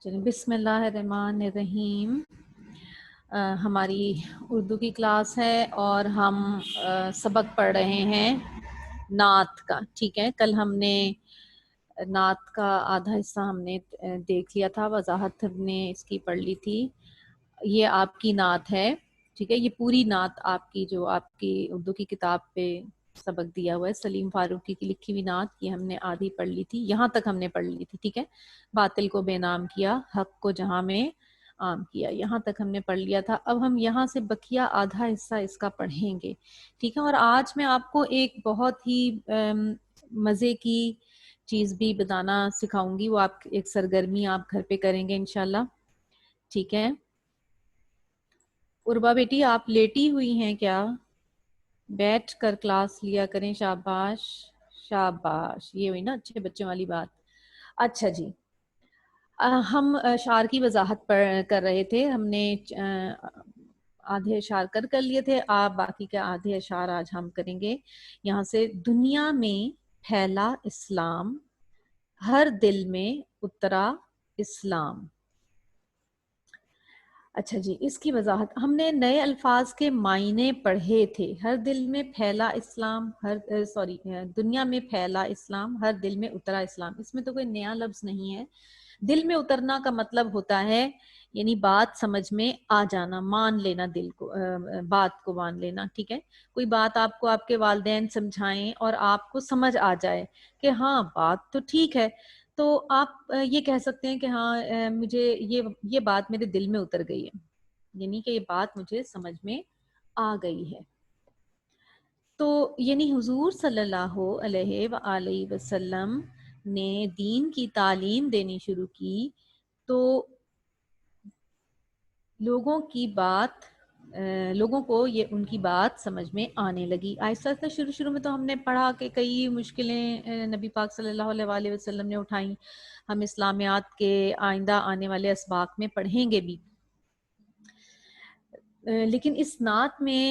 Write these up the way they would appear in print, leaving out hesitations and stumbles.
بسم اللہ الرحمن الرحیم. ہماری اردو کی کلاس ہے اور ہم سبق پڑھ رہے ہیں نعت کا. ٹھیک ہے، کل ہم نے نعت کا آدھا حصہ ہم نے دیکھ لیا تھا، وضاحت ہم نے اس کی پڑھ لی تھی. یہ آپ کی نعت ہے. ٹھیک ہے، یہ پوری نعت آپ کی جو آپ کی اردو کی کتاب پہ سبق دیا ہوا ہے سلیم فاروقی کی لکھی ہوئی نعت، یہ ہم نے آدھی پڑھ لی تھی. یہاں تک ہم نے پڑھ لی تھی. ٹھیک ہے، باطل کو بے نام کیا، حق کو جہاں میں عام کیا، یہاں تک ہم نے پڑھ لیا تھا. اب ہم یہاں سے بقیہ آدھا حصہ اس کا پڑھیں گے. ٹھیک ہے، اور آج میں آپ کو ایک بہت ہی مزے کی چیز بھی بتانا سکھاؤں گی. وہ آپ ایک سرگرمی آپ گھر پہ کریں گے انشاءاللہ. ٹھیک ہے، عربا بیٹی آپ لیٹی ہوئی ہیں کیا؟ بیٹھ کر کلاس لیا کریں. شاباش شاباش، یہ ہوئی نا اچھے بچوں والی بات. اچھا جی، ہم اشعار کی وضاحت کر رہے تھے. ہم نے آدھے اشعار کر لیے تھے. آپ باقی کے آدھے اشعار آج ہم کریں گے. یہاں سے دنیا میں پھیلا اسلام، ہر دل میں اترا اسلام. اچھا جی، اس کی وضاحت ہم نے نئے الفاظ کے معنی پڑھے تھے. ہر دل میں پھیلا اسلام، دنیا میں پھیلا اسلام، ہر دل میں اترا اسلام. اس میں تو کوئی نیا لفظ نہیں ہے. دل میں اترنا کا مطلب ہوتا ہے یعنی بات سمجھ میں آ جانا، مان لینا، دل کو بات کو مان لینا. ٹھیک ہے، کوئی بات آپ کو آپ کے والدین سمجھائیں اور آپ کو سمجھ آ جائے کہ ہاں بات تو ٹھیک ہے، تو آپ یہ کہہ سکتے ہیں کہ ہاں مجھے یہ بات میرے دل میں اتر گئی ہے، یعنی کہ یہ بات مجھے سمجھ میں آ گئی ہے. تو یعنی حضور صلی اللہ علیہ وآلہ وسلم نے دین کی تعلیم دینی شروع کی تو لوگوں کو یہ ان کی بات سمجھ میں آنے لگی. آہستہ آہستہ شروع میں تو ہم نے پڑھا کہ کئی مشکلیں نبی پاک صلی اللہ علیہ وسلم نے اٹھائیں. ہم اسلامیات کے آئندہ آنے والے اسباق میں پڑھیں گے بھی. لیکن اس نعت میں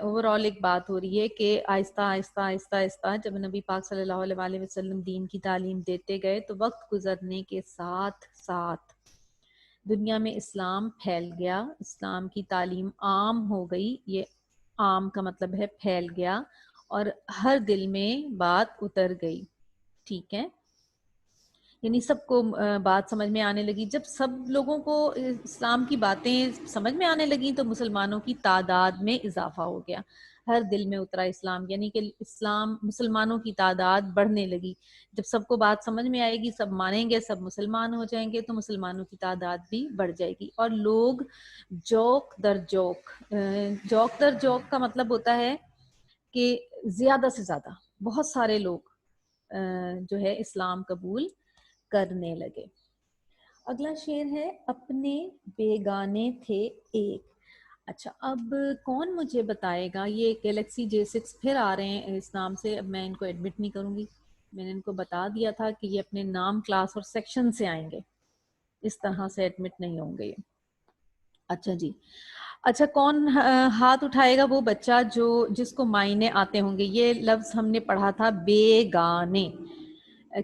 اوور آل ایک بات ہو رہی ہے کہ آہستہ آہستہ آہستہ آہستہ جب نبی پاک صلی اللہ علیہ وسلم دین کی تعلیم دیتے گئے تو وقت گزرنے کے ساتھ ساتھ دنیا میں اسلام پھیل گیا، اسلام کی تعلیم عام ہو گئی. یہ عام کا مطلب ہے پھیل گیا اور ہر دل میں بات اتر گئی. ٹھیک ہے، یعنی سب کو بات سمجھ میں آنے لگی. جب سب لوگوں کو اسلام کی باتیں سمجھ میں آنے لگیں تو مسلمانوں کی تعداد میں اضافہ ہو گیا. ہر دل میں اترا اسلام، یعنی کہ مسلمانوں کی تعداد بڑھنے لگی. جب سب کو بات سمجھ میں آئے گی، سب مانیں گے، سب مسلمان ہو جائیں گے تو مسلمانوں کی تعداد بھی بڑھ جائے گی. اور لوگ جوک در جوک کا مطلب ہوتا ہے کہ زیادہ سے زیادہ بہت سارے لوگ جو ہے اسلام قبول کرنے لگے. اگلا شعر ہے اپنے بیگانے تھے ایک. اچھا، اب کون مجھے بتائے گا، یہ گیلیکسی J6 پھر آ رہے ہیں اس نام سے. اب میں ان کو ایڈمٹ نہیں کروں گی. میں نے ان کو بتا دیا تھا کہ یہ اپنے نام، کلاس اور سیکشن سے آئیں گے، اس طرح سے ایڈمٹ نہیں ہوں گے. اچھا جی، اچھا کون ہاتھ اٹھائے گا وہ بچہ جس کو معنی آتے ہوں گے. یہ لفظ ہم نے پڑھا تھا بیگانے.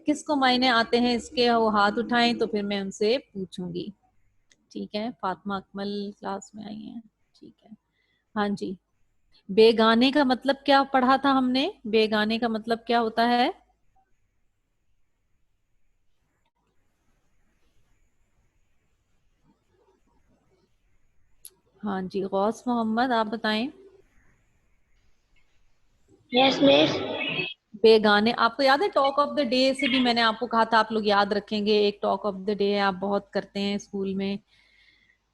کس کو معنی آتے ہیں اس کے، وہ ہاتھ اٹھائیں تو پھر میں ان سے پوچھوں گی. ٹھیک ہے، فاطمہ اکمل کلاس میں آئی ہیں. ٹھیک ہے، ہاں جی. بیگانے کا مطلب کیا پڑھا تھا ہم نے؟ بیگانے کا مطلب کیا ہوتا ہے؟ ہاں جی، غوث محمد آپ بتائیں. یس مس. بیگانے، آپ کو یاد ہے ٹاک آف دا ڈے سے بھی میں نے آپ کو کہا تھا آپ لوگ یاد رکھیں گے. ایک ٹاک آف دا ڈے آپ بہت کرتے ہیں اسکول میں.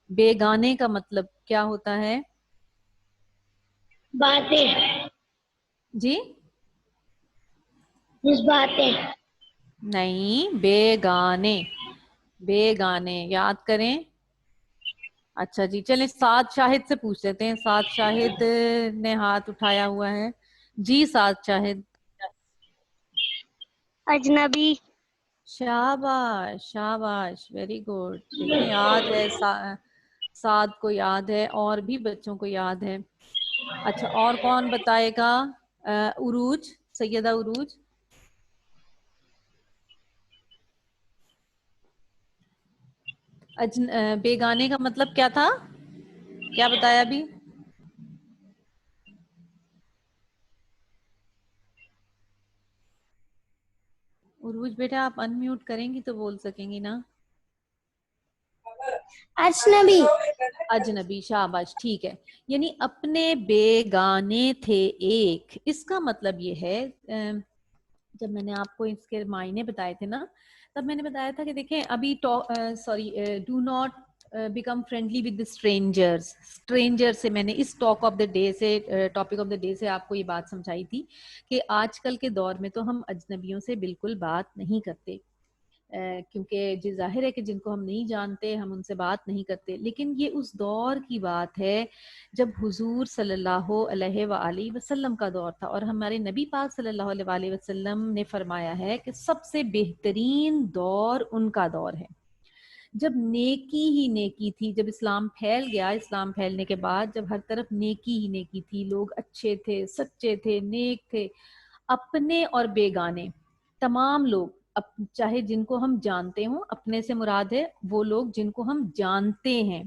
بیگانے کا مطلب کیا ہوتا ہے؟ باتیں. جی باتیں. نہیں، بیگانے. بیگانے یاد کریں. اچھا جی، چلیں سعد شاہد سے پوچھ لیتے ہیں. سعد شاہد نے ہاتھ اٹھایا ہوا ہے. جی سعد شاہد. اجنبی. شاباش شاباش، ویری گڈ. دیکھیں یاد ہے، سعد کو یاد ہے اور بھی بچوں کو یاد ہے. اچھا، اور کون بتائے گا؟ عروج، سیدہ عروج. بیگانے کا مطلب کیا تھا؟ کیا بتایا ابھی؟ عروج بیٹا آپ ان میوٹ کریں گی تو بول سکیں گی نا. اجنبی. اجنبی، شاباش، ٹھیک ہے. یعنی اپنے بیگانے تھے ایک. اس کا مطلب یہ ہے، جب میں نے آپ کو اس کے معنی بتائے تھے نا، تب میں نے بتایا تھا کہ دیکھیں ابھی do not become friendly with strangers. Stranger سے میں نے اس ٹاپک آف دا ڈے سے آپ کو یہ بات سمجھائی تھی کہ آج کل کے دور میں تو ہم اجنبیوں سے بالکل بات نہیں کرتے، کیونکہ جو ظاہر ہے کہ جن کو ہم نہیں جانتے ہم ان سے بات نہیں کرتے. لیکن یہ اس دور کی بات ہے جب حضور صلی اللہ علیہ وآلہ وسلم کا دور تھا، اور ہمارے نبی پاک صلی اللہ علیہ وآلہ وسلم نے فرمایا ہے کہ سب سے بہترین دور ان کا دور ہے جب نیکی ہی نیکی تھی. جب اسلام پھیل گیا، اسلام پھیلنے کے بعد جب ہر طرف نیکی ہی نیکی تھی، لوگ اچھے تھے، سچے تھے، نیک تھے، اپنے اور بیگانے تمام لوگ، چاہے جن کو ہم جانتے ہوں، اپنے سے مراد ہے وہ لوگ جن کو ہم جانتے ہیں.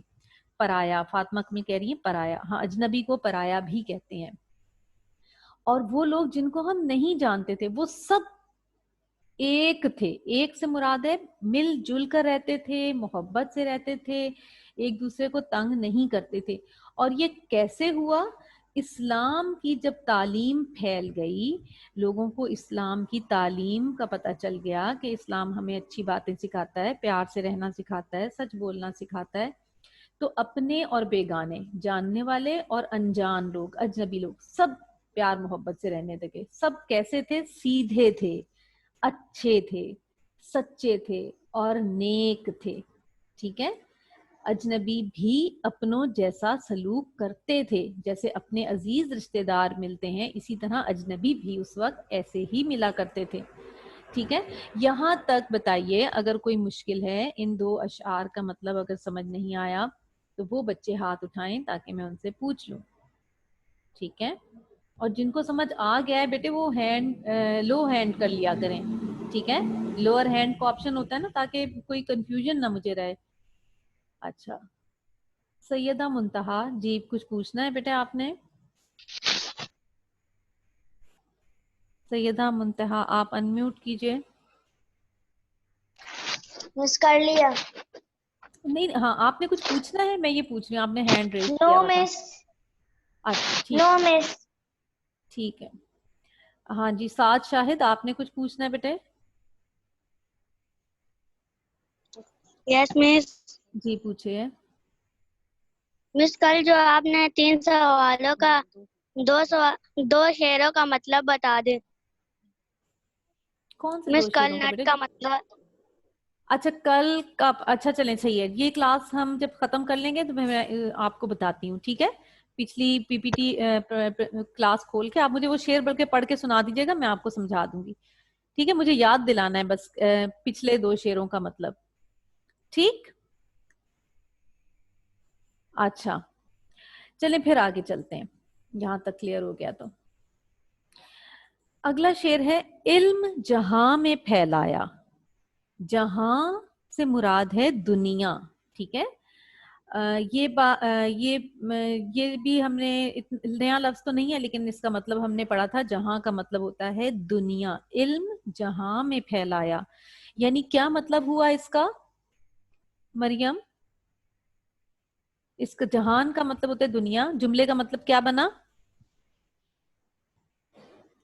پرایا، فاطمہ کمی کہہ رہی ہیں پرایا، ہاں اجنبی کو پرایا بھی کہتے ہیں. اور وہ لوگ جن کو ہم نہیں جانتے تھے وہ سب ایک تھے. ایک سے مراد ہے مل جل کر رہتے تھے، محبت سے رہتے تھے، ایک دوسرے کو تنگ نہیں کرتے تھے. اور یہ کیسے ہوا؟ اسلام کی جب تعلیم پھیل گئی، لوگوں کو اسلام کی تعلیم کا پتہ چل گیا کہ اسلام ہمیں اچھی باتیں سکھاتا ہے، پیار سے رہنا سکھاتا ہے، سچ بولنا سکھاتا ہے، تو اپنے اور بیگانے، جاننے والے اور انجان لوگ، اجنبی لوگ، سب پیار محبت سے رہنے لگے. سب کیسے تھے؟ سیدھے تھے، اچھے تھے، سچے تھے اور نیک تھے. ٹھیک ہے. اجنبی بھی اپنوں جیسا سلوک کرتے تھے، جیسے اپنے عزیز رشتہ دار ملتے ہیں اسی طرح اجنبی بھی اس وقت ایسے ہی ملا کرتے تھے. ٹھیک ہے. یہاں تک بتائیے اگر کوئی مشکل ہے، ان دو اشعار کا مطلب اگر سمجھ نہیں آیا تو وہ بچے ہاتھ اٹھائیں تاکہ میں ان سے پوچھ لوں. ٹھیک ہے. اور جن کو سمجھ آ گیا ہے بیٹے وہ لو ہینڈ کر لیا کریں. ٹھیک ہے. لوور ہینڈ کا آپشن ہوتا ہے نا تاکہ کوئی کنفیوژن نہ مجھے رہے. اچھا سیدہ منتہا جی کچھ پوچھنا ہے بیٹے آپ نے؟ سیدہ منتہا آپ انمیوٹ کیجئے. مس کر لیا. نہیں ہاں آپ نے کچھ پوچھنا ہے؟ میں یہ پوچھ رہی ہوں، آپ نے ہینڈ ریز نو کیا ہوا تھا. مس. اچھا نو ٹھیک ہے، مس. ٹھیک ہے. ہاں جی سعد شاہد آپ نے کچھ پوچھنا ہے بیٹے؟ یس مس. جی پوچھئے. مس کل جو آپ نے 3 سوالوں کا 2 شعروں کا مطلب بتا دیں. کون سے مس 2 کل شعروں کا نٹ بیٹے؟ کا مطلب. اچھا کل کا، اچھا چلیں صحیح ہے. یہ کلاس ہم جب ختم کر لیں گے تو میں آپ کو بتاتی ہوں. ٹھیک ہے. پچھلی پی پی ٹی کلاس کھول کے آپ مجھے وہ شعر بلکہ پڑھ کے سنا دیجیے گا، میں آپ کو سمجھا دوں گی. ٹھیک ہے. مجھے یاد دلانا ہے بس پچھلے 2 شعروں کا مطلب. ٹھیک. اچھا چلیں پھر آگے چلتے ہیں، یہاں تک کلیئر ہو گیا تو. اگلا شعر ہے علم جہاں میں پھیلایا. جہاں سے مراد ہے دنیا. ٹھیک ہے. یہ بھی ہم نے نیا لفظ تو نہیں ہے لیکن اس کا مطلب ہم نے پڑھا تھا. جہاں کا مطلب ہوتا ہے دنیا. علم جہاں میں پھیلایا یعنی کیا مطلب ہوا اس کا مریم؟ اس کا جہان کا مطلب ہوتا ہے دنیا. جملے کا مطلب کیا بنا؟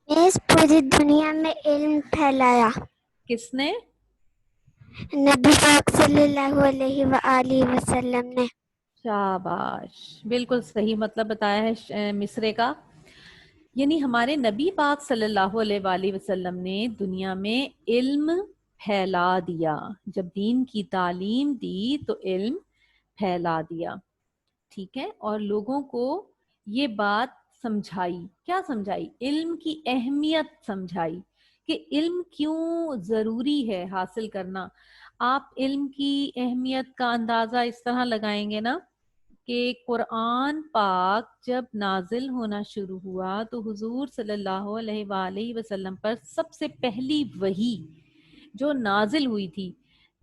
مس پوری دنیا میں علم پھیلایا. کس نے؟ نبی پاک صلی اللہ علیہ وآلہ وسلم نے. شاباش، بالکل صحیح مطلب بتایا ہے مصرے کا. یعنی ہمارے نبی پاک صلی اللہ علیہ وآلہ وسلم نے دنیا میں علم پھیلا دیا. جب دین کی تعلیم دی تو علم پھیلا دیا. ٹھیک ہے. اور لوگوں کو یہ بات سمجھائی. کیا سمجھائی؟ علم کی اہمیت سمجھائی کہ علم کیوں ضروری ہے حاصل کرنا. آپ علم کی اہمیت کا اندازہ اس طرح لگائیں گے نا کہ قرآن پاک جب نازل ہونا شروع ہوا تو حضور صلی اللہ علیہ وآلہ وسلم پر سب سے پہلی وحی جو نازل ہوئی تھی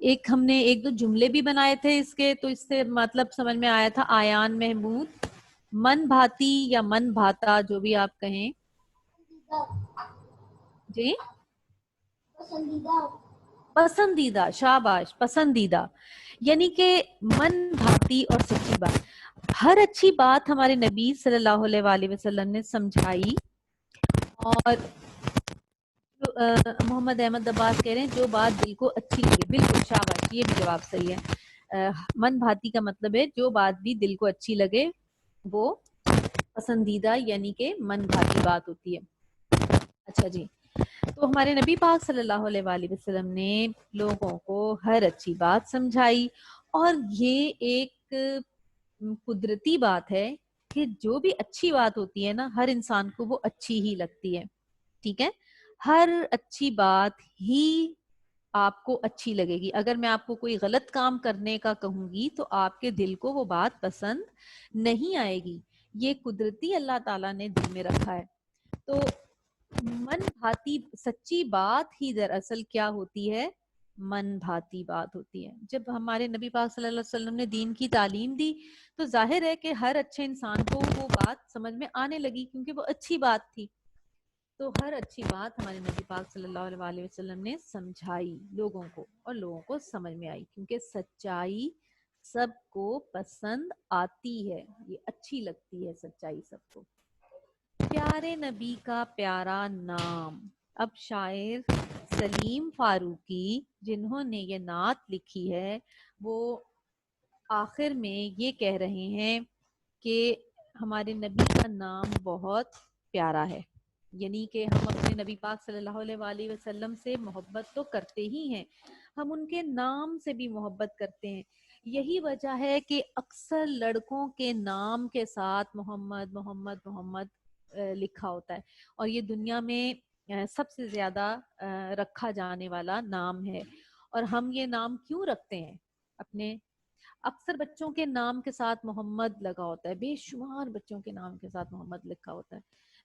ایک ہم نے ایک دو جملے بھی بنائے تھے اس کے، تو اس سے مطلب سمجھ میں آیا تھا. آیان محمود من بھاتی یا من بھاتا جو بھی آپ کہیں. جی پسندیدہ، شاباش، پسندیدہ، یعنی کہ من بھاتی اور سچی بات. ہر اچھی بات ہمارے نبی صلی اللہ علیہ وآلہ وسلم نے سمجھائی. اور محمد احمد عباس کہہ رہے ہیں جو بات دل کو اچھی لگے. بالکل شاباش، یہ بھی جواب صحیح ہے. من بھاتی کا مطلب ہے جو بات بھی دل کو اچھی لگے وہ پسندیدہ یعنی کہ من بھاتی بات ہوتی ہے. اچھا جی، تو ہمارے نبی پاک صلی اللہ علیہ وآلہ وسلم نے لوگوں کو ہر اچھی بات سمجھائی. اور یہ ایک قدرتی بات ہے کہ جو بھی اچھی بات ہوتی ہے نا ہر انسان کو وہ اچھی ہی لگتی ہے. ٹھیک ہے، ہر اچھی بات ہی آپ کو اچھی لگے گی. اگر میں آپ کو کوئی غلط کام کرنے کا کہوں گی تو آپ کے دل کو وہ بات پسند نہیں آئے گی. یہ قدرتی اللہ تعالیٰ نے دل میں رکھا ہے. تو من بھاتی سچی بات ہی دراصل کیا ہوتی ہے؟ من بھاتی بات ہوتی ہے. جب ہمارے نبی پاک صلی اللہ علیہ وسلم نے دین کی تعلیم دی تو ظاہر ہے کہ ہر اچھے انسان کو وہ بات سمجھ میں آنے لگی کیونکہ وہ اچھی بات تھی. تو ہر اچھی بات ہمارے نبی پاک صلی اللہ علیہ وآلہ وسلم نے سمجھائی لوگوں کو اور لوگوں کو سمجھ میں آئی کیونکہ سچائی سب کو پسند آتی ہے، یہ اچھی لگتی ہے سچائی سب کو. پیارے نبی کا پیارا نام. اب شاعر سلیم فاروقی جنہوں نے یہ نعت لکھی ہے وہ آخر میں یہ کہہ رہے ہیں کہ ہمارے نبی کا نام بہت پیارا ہے. یعنی کہ ہم اپنے نبی پاک صلی اللہ علیہ وآلہ وسلم سے محبت تو کرتے ہی ہیں، ہم ان کے نام سے بھی محبت کرتے ہیں. یہی وجہ ہے کہ اکثر لڑکوں کے نام کے ساتھ محمد محمد محمد لکھا ہوتا ہے اور یہ دنیا میں سب سے زیادہ رکھا جانے والا نام ہے. اور ہم یہ نام کیوں رکھتے ہیں؟ اپنے اکثر بچوں کے نام کے ساتھ محمد لگا ہوتا ہے، بے شمار بچوں کے نام کے ساتھ محمد لکھا ہوتا ہے.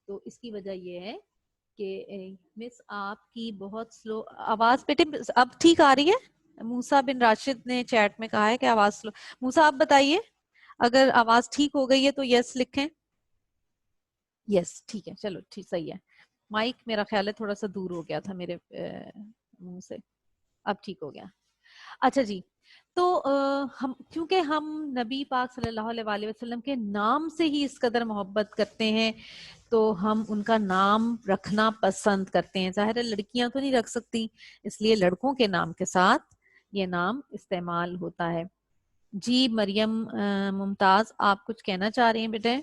تو اس کی وجہ یہ ہے کہ مس آپ کی بہت سلو آواز. بیٹے اب ٹھیک آ رہی ہے؟ موسیٰ بن راشد نے چیٹ میں کہا ہے کہ آواز سلو. موسیٰ آپ بتائیے اگر آواز ٹھیک ہو گئی ہے تو یس لکھیں. یس ٹھیک ہے، چلو ٹھیک صحیح ہے. مائک میرا خیال ہے تھوڑا سا دور ہو گیا تھا میرے منہ سے، اب ٹھیک ہو گیا. اچھا جی، تو ہم کیونکہ ہم نبی پاک صلی اللہ علیہ وآلہ وسلم کے نام سے ہی اس قدر محبت کرتے ہیں تو ہم ان کا نام رکھنا پسند کرتے ہیں. ظاہر ہے لڑکیاں تو نہیں رکھ سکتی اس لیے لڑکوں کے نام کے ساتھ یہ نام استعمال ہوتا ہے. جی مریم ممتاز آپ کچھ کہنا چاہ رہی ہیں بیٹے؟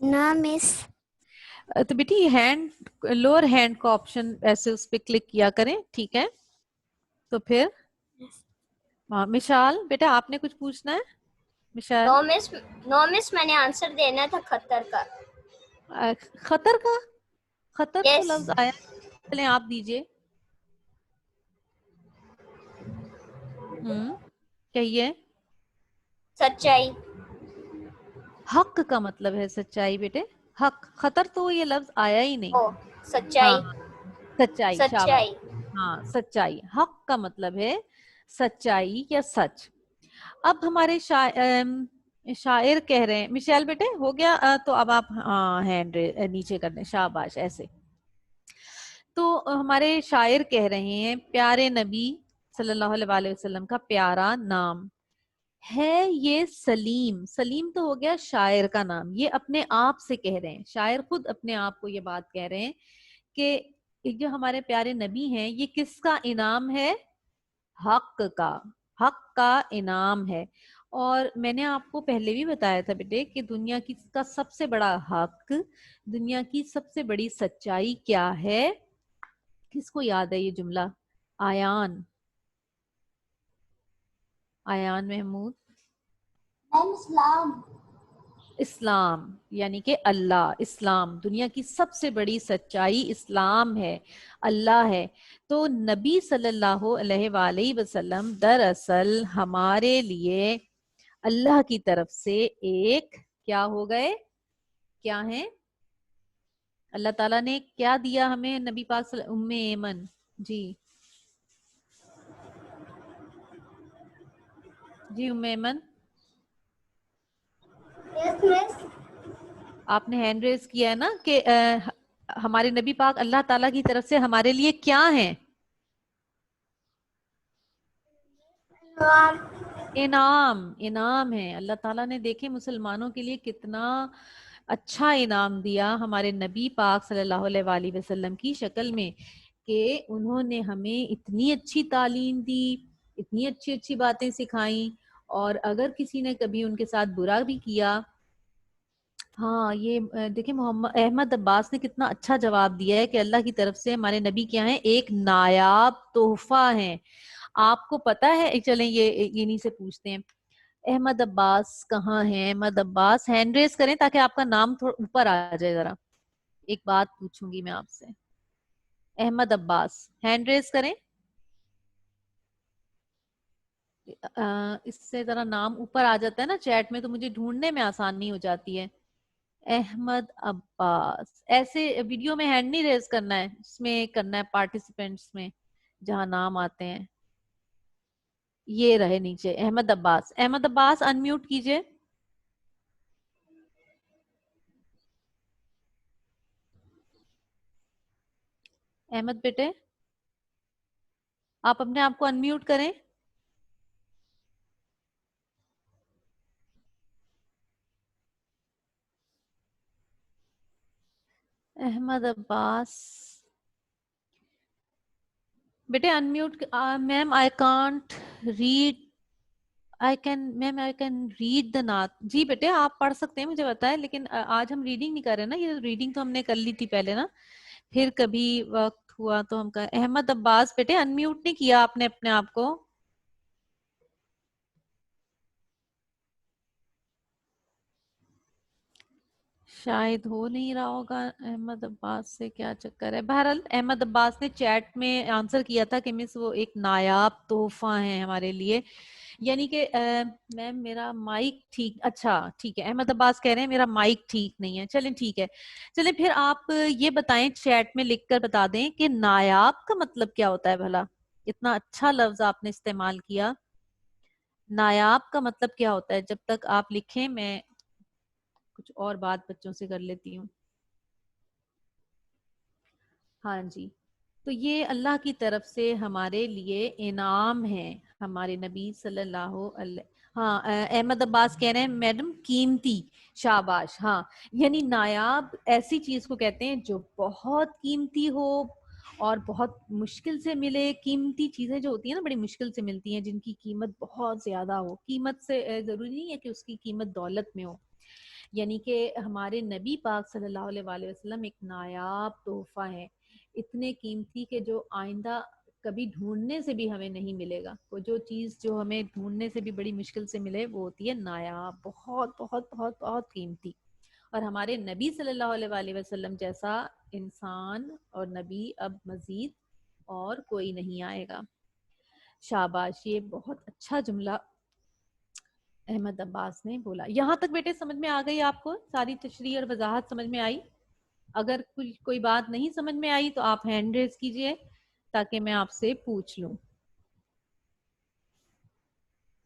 نہ مس. تو بیٹی ہینڈ لوور ہینڈ کا آپشن ایسے اس پہ کلک کیا کریں. ٹھیک ہے، تو پھر مشال بیٹا آپ نے کچھ پوچھنا ہے؟ مشال نو مس میں نے آنسر دینا تھا خطر کا. خطر کا؟ خطر تو یس. لفظ آیا، چلیں آپ دیجئے. کہیے. سچائی. حق کا مطلب ہے سچائی بیٹے. حق، خطر تو یہ لفظ آیا ہی نہیں. او ہاں سچائی. سچائی، شاباش. سچائی. ہاں سچائی، حق کا مطلب ہے سچائی یا سچ. اب ہمارے شاعر کہہ رہے ہیں. مشیل بیٹے ہو گیا؟ تو اب آپ ہینڈ نیچے کر دیں، شاباش ایسے. تو ہمارے شاعر کہہ رہے ہیں پیارے نبی صلی اللہ علیہ وآلہ وسلم کا پیارا نام ہے یہ سلیم. سلیم تو ہو گیا شاعر کا نام، یہ اپنے آپ سے کہہ رہے ہیں. شاعر خود اپنے آپ کو یہ بات کہہ رہے ہیں کہ جو ہمارے پیارے نبی ہیں یہ کس کا انعام ہے؟ حق کا. حق کا انعام ہے. اور میں نے آپ کو پہلے بھی بتایا تھا بیٹے کہ دنیا کی کا سب سے بڑا حق، دنیا کی سب سے بڑی سچائی کیا ہے؟ کس کو یاد ہے یہ جملہ؟ آیان محمود. اسلام. اسلام یعنی کہ اللہ. اسلام، دنیا کی سب سے بڑی سچائی اسلام ہے، اللہ ہے. تو نبی صلی اللہ علیہ وآلہ وسلم دراصل ہمارے لیے اللہ کی طرف سے ایک کیا ہو گئے؟ کیا ہیں؟ اللہ تعالیٰ نے کیا دیا ہمیں؟ نبی پاک ام ایمن جی جی ام ایمن Yes, miss. آپ نے ہینڈ ریز کیا ہے نا کہ ہمارے نبی پاک اللہ تعالیٰ کی طرف سے ہمارے لیے کیا ہیں؟ انعام ہے. اللہ تعالیٰ نے دیکھیں مسلمانوں کے لیے کتنا اچھا انعام دیا ہمارے نبی پاک صلی اللہ علیہ وآلہ وسلم کی شکل میں کہ انہوں نے ہمیں اتنی اچھی تعلیم دی، اتنی اچھی اچھی باتیں سکھائیں، اور اگر کسی نے کبھی ان کے ساتھ برا بھی کیا، ہاں یہ دیکھیں محمد احمد عباس نے کتنا اچھا جواب دیا ہے کہ اللہ کی طرف سے ہمارے نبی کیا ہیں؟ ایک نایاب تحفہ ہیں. آپ کو پتا ہے، چلیں یہ انہی سے پوچھتے ہیں، احمد عباس کہاں ہیں؟ احمد عباس ہینڈ ریز کریں تاکہ آپ کا نام تھوڑا اوپر آ جائے. ذرا ایک بات پوچھوں گی میں آپ سے، احمد عباس ہینڈ ریز کریں. اس سے ذرا نام اوپر آ جاتا ہے نا چیٹ میں تو مجھے ڈھونڈنے میں آسانی ہو جاتی ہے. احمد عباس ایسے ویڈیو میں ہینڈ نہیں ریز کرنا ہے، اس میں کرنا ہے پارٹیسپینٹس میں جہاں نام آتے ہیں. یہ رہے نیچے احمد عباس. احمد عباس انمیوٹ کیجئے. احمد بیٹے آپ اپنے آپ کو انمیوٹ کریں. احمد عباس بیٹے unmute. Ma'am I can't read. I can read the نعت. جی بیٹے آپ پڑھ سکتے ہیں، مجھے پتا ہے، لیکن آج ہم ریڈنگ نہیں کر رہے نا. یہ ریڈنگ تو ہم نے کر لی تھی پہلے نا، پھر کبھی وقت ہوا تو ہم کر. احمد عباس بیٹے انمیوٹ نہیں کیا آپ نے اپنے آپ کو. شاید ہو نہیں رہا ہوگا. احمد عباس سے کیا چکر ہے؟ بہرحال احمد عباس نے چیٹ میں آنسر کیا تھا کہ مس وہ ایک نایاب تحفہ ہیں ہمارے لیے. یعنی کہ میم میرا مائک ٹھیک، اچھا ٹھیک ہے، احمد عباس کہہ رہے ہیں میرا مائک ٹھیک نہیں ہے. چلیں ٹھیک ہے، چلیں پھر آپ یہ بتائیں چیٹ میں لکھ کر بتا دیں کہ نایاب کا مطلب کیا ہوتا ہے بھلا. اتنا اچھا لفظ آپ نے استعمال کیا. نایاب کا مطلب کیا ہوتا ہے؟ جب تک آپ لکھیں میں کچھ اور بات بچوں سے کر لیتی ہوں. ہاں جی، تو یہ اللہ کی طرف سے ہمارے لیے انعام ہے ہمارے نبی صلی اللہ علیہ. ہاں احمد عباس کہہ رہے ہیں میڈم قیمتی. شاباش. ہاں یعنی نایاب ایسی چیز کو کہتے ہیں جو بہت قیمتی ہو اور بہت مشکل سے ملے. قیمتی چیزیں جو ہوتی ہیں نا بڑی مشکل سے ملتی ہیں، جن کی قیمت بہت زیادہ ہو. قیمت سے ضروری نہیں ہے کہ اس کی قیمت دولت میں ہو. یعنی کہ ہمارے نبی پاک صلی اللہ علیہ وآلہ وسلم ایک نایاب تحفہ ہے، اتنے قیمتی کہ جو آئندہ کبھی ڈھونڈنے سے بھی ہمیں نہیں ملے گا. وہ جو چیز جو ہمیں ڈھونڈنے سے بھی بڑی مشکل سے ملے وہ ہوتی ہے نایاب، بہت بہت بہت بہت قیمتی. اور ہمارے نبی صلی اللہ علیہ وآلہ وسلم جیسا انسان اور نبی اب مزید اور کوئی نہیں آئے گا. شاباش، یہ بہت اچھا جملہ احمد عباس نے بولا. یہاں تک بیٹے سمجھ میں آ گئی آپ کو؟ ساری تشریح اور وضاحت سمجھ میں آئی؟ اگر کوئی بات نہیں سمجھ میں آئی تو آپ ہینڈ ریز کیجئے تاکہ میں آپ سے پوچھ لوں.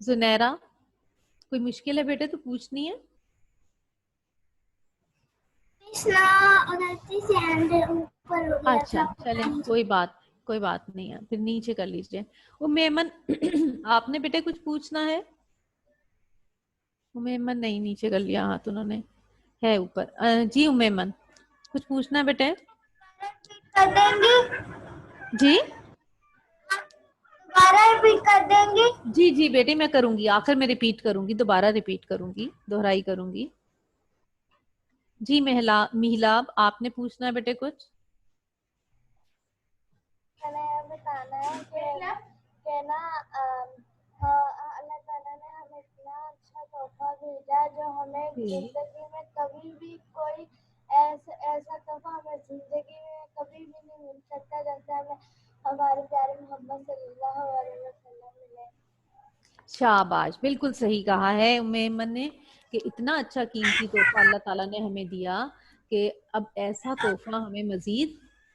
زنیرہ کوئی مشکل ہے بیٹے تو پوچھنی ہے. اچھا چلیں کوئی بات نہیں ہے، پھر نیچے کر لیجئے. ام ایمن آپ نے بیٹے کچھ پوچھنا ہے؟ ام ایمن نہیں، نیچے کر لیا ہاتھ انہوں نے، ہے اوپر. جی ام ایمن کچھ پوچھنا ہے بیٹے؟ کر دیں گی جی دوبارہ ریپیٹ کر دیں گی. جی جی بیٹی میں کروں گی، آخر میں ریپیٹ کروں گی، دوبارہ ریپیٹ کروں گی، دہرائی کروں گی. جی میلاب آپ نے پوچھنا ہے بیٹے کچھ؟ میں نے یہ بتانا ہے کہ نا اللہ تعالیٰ نے ہمیں اتنا اچھا تحفہ بھیجا جو ہمیں زندگی میں کبھی بھی کوئی ایسا تحفہ ہمیں زندگی میں کبھی بھی نہیں مل سکتا جیسے ہمیں ہمارے پیارے محمد صلی اللہ علیہ وسلم ملے. شاباش، بالکل صحیح کہا ہے ام ایمن نے کہ اتنا اچھا قیمتی تحفہ اللہ تعالیٰ نے ہمیں دیا کہ اب ایسا تحفہ ہمیں مزید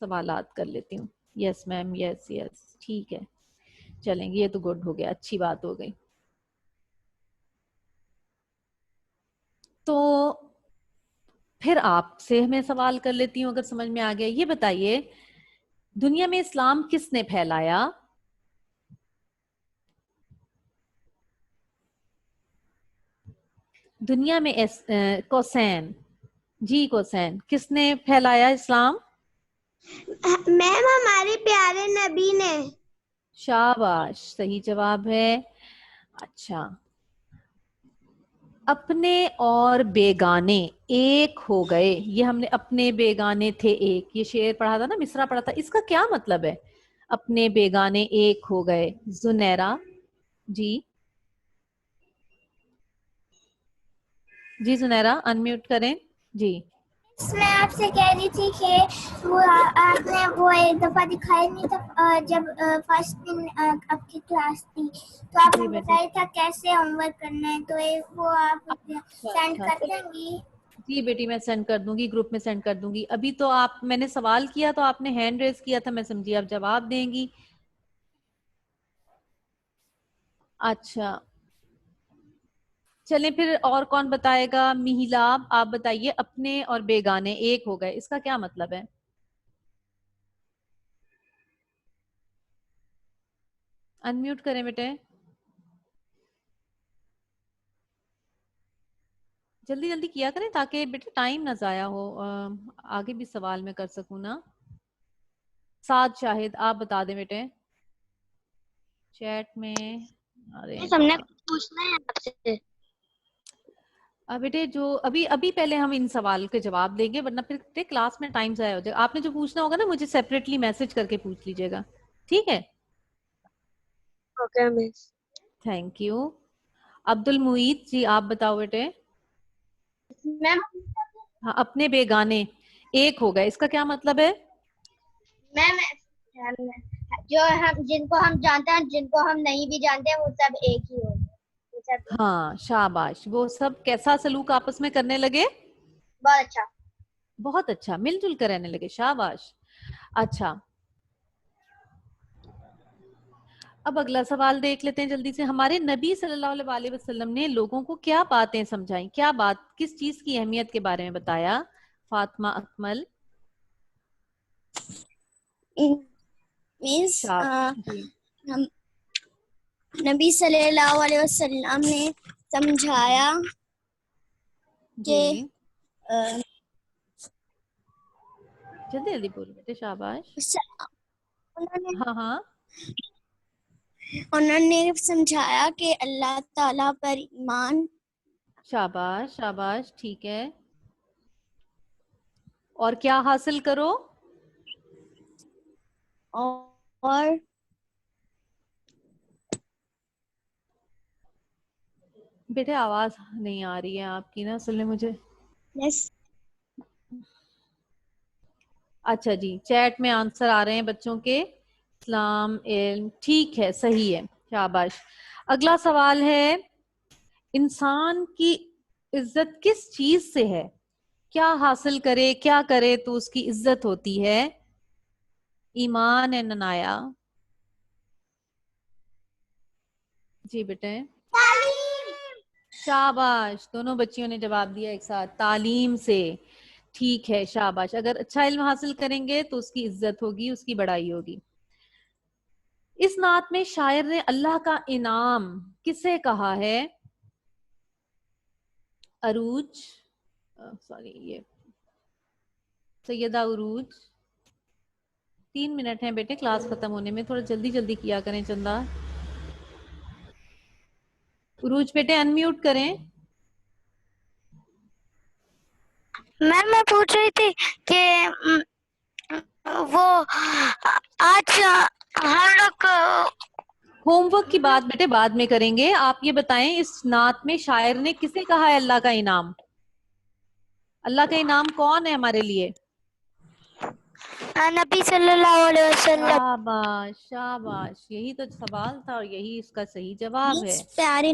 سوالات کر لیتی ہوں. یس میم, یس یس, ٹھیک ہے, چلیں گے, یہ تو گڈ ہو گیا, اچھی بات ہو گئی. تو پھر آپ سے میں سوال کر لیتی ہوں اگر سمجھ میں آ گیا. یہ بتائیے دنیا میں اسلام کس نے پھیلایا؟ دنیا میں کوسین, جی کوسین, کس نے پھیلایا اسلام؟ میم ہمارے پیارے نبی نے. شاباش, صحیح جواب ہے. اچھا, اپنے اور بیگانے ایک ہو گئے, یہ ہم نے اپنے بیگانے تھے ایک, یہ شعر پڑھا تھا نا, مصرع پڑھا تھا, اس کا کیا مطلب ہے اپنے بیگانے ایک ہو گئے؟ زنیرہ جی, جی زنیرہ انمیوٹ کریں جی. میں آپ سے کہہ رہی تھی کہ وہ آپ نے وہ ایک دفعہ دکھایا نہیں تھا جب فرسٹ دن آپ کی کلاس تھی تو آپ جی نے بیٹے, بتایا تھا کیسے ہوم ورک کرنا ہے, تو وہ آپ اچھا سینڈ اچھا, کر چلے دیں گی؟ جی بیٹی میں سینڈ کر دوں گی, گروپ میں سینڈ کر دوں گی. ابھی تو میں نے سوال کیا تو آپ نے ہینڈ ریز کیا تھا, میں سمجھی آپ جواب دیں گی. اچھا چلیں پھر, اور کون بتائے گا؟ میلاب آپ بتائیے, اپنے اور بیگانے ایک ہو گئے, اس کا کیا مطلب ہے؟ انمیوٹ کریں بیٹے, جلدی جلدی کیا کریں تاکہ بیٹے ٹائم نہ ضائع ہو, آگے بھی سوال میں کر سکوں نا. سعد شاہد آپ بتا دیں بیٹے چیٹ میں. ارے ہم نے باپ, پوچھنا ہے آپ سے. بیٹے جو ابھی پہلے ہم ان سوال کے جواب دیں گے, ورنہ پھر کلاس میں ٹائم ضائع ہو جائے گا. آپ نے جو پوچھنا ہوگا نا مجھے سیپریٹلی میسج کر کے پوچھ لیجیے گا, ٹھیک ہے؟ Okay miss. Thank you. عبد المعید جی آپ بتاؤ بیٹے. میم ہاں, اپنے بیگانے ایک ہو گئے, اس کا کیا مطلب ہے؟ میم جو ہم جن کو ہم جانتے ہیں جن کو ہم نہیں بھی جانتے وہ سب ایک ہی ہو گئے. ہاں شاباش, وہ سب کیسا سلوک آپس میں کرنے لگے؟ بہت اچھا. بہت اچھا, مل جل کر رہنے لگے, شاباش. اچھا اب اگلا سوال دیکھ لیتے ہیں جلدی سے. ہمارے نبی صلی اللہ علیہ وسلم نے لوگوں کو کیا باتیں سمجھائیں, کیا بات, کس چیز کی اہمیت کے بارے میں بتایا؟ فاطمہ اکمل. مینس جی نبی صلی اللہ علیہ وسلم نے سمجھایا کہ جی, جلدی جلدی بولو بیٹے, شاباش. ہاں ہاں, انہوں نے سمجھایا کہ اللہ تعالیٰ پر ایمان شاباش شاباش, ٹھیک ہے. اور کیا حاصل کرو؟ اور بیٹے آواز نہیں آ رہی ہے آپ کی نا اصل میں مجھے. اچھا جی, چیٹ میں آنسر آ رہے ہیں بچوں کے. اسلام, علم, ٹھیک ہے, صحیح ہے, شاباش. اگلا سوال ہے, انسان کی عزت کس چیز سے ہے؟ کیا حاصل کرے, کیا کرے تو اس کی عزت ہوتی ہے؟ ایمان ہے ننایا. جی بیٹے, شاباش, دونوں بچیوں نے جواب دیا ایک ساتھ, تعلیم سے. ٹھیک ہے, شاباش. اگر اچھا علم حاصل کریں گے تو اس کی عزت ہوگی, اس کی بڑائی ہوگی. اس نعت میں شاعر نے اللہ کا انعام کسے کہا ہے؟ عروج, سوری, یہ سیدہ عروج. 3 منٹ ہیں بیٹے کلاس ختم ہونے میں, تھوڑا جلدی جلدی کیا کریں چندہ. عروج بیٹے انمیوٹ کریں. میم میں پوچھ رہی تھی کہ وہ آج ہم لوگ ہوم ورک کی بات بیٹے بعد میں کریں گے. آپ یہ بتائیں اس نعت میں شاعر نے کسے کہا ہے اللہ کا انعام؟ اللہ کا انعام کون ہے ہمارے لیے؟ نبی صلی اللہ علیہ وسلم. شاباش شاباش, یہی تو سوال تھا اور یہی اس کا صحیح جواب ہے. پیاری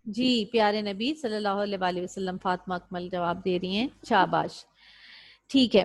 جی, پیارے نبی صلی اللہ علیہ وسلم. فاطمہ اکمل جواب دے رہی ہیں, شاباش, ٹھیک ہے.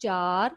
4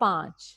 5,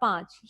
5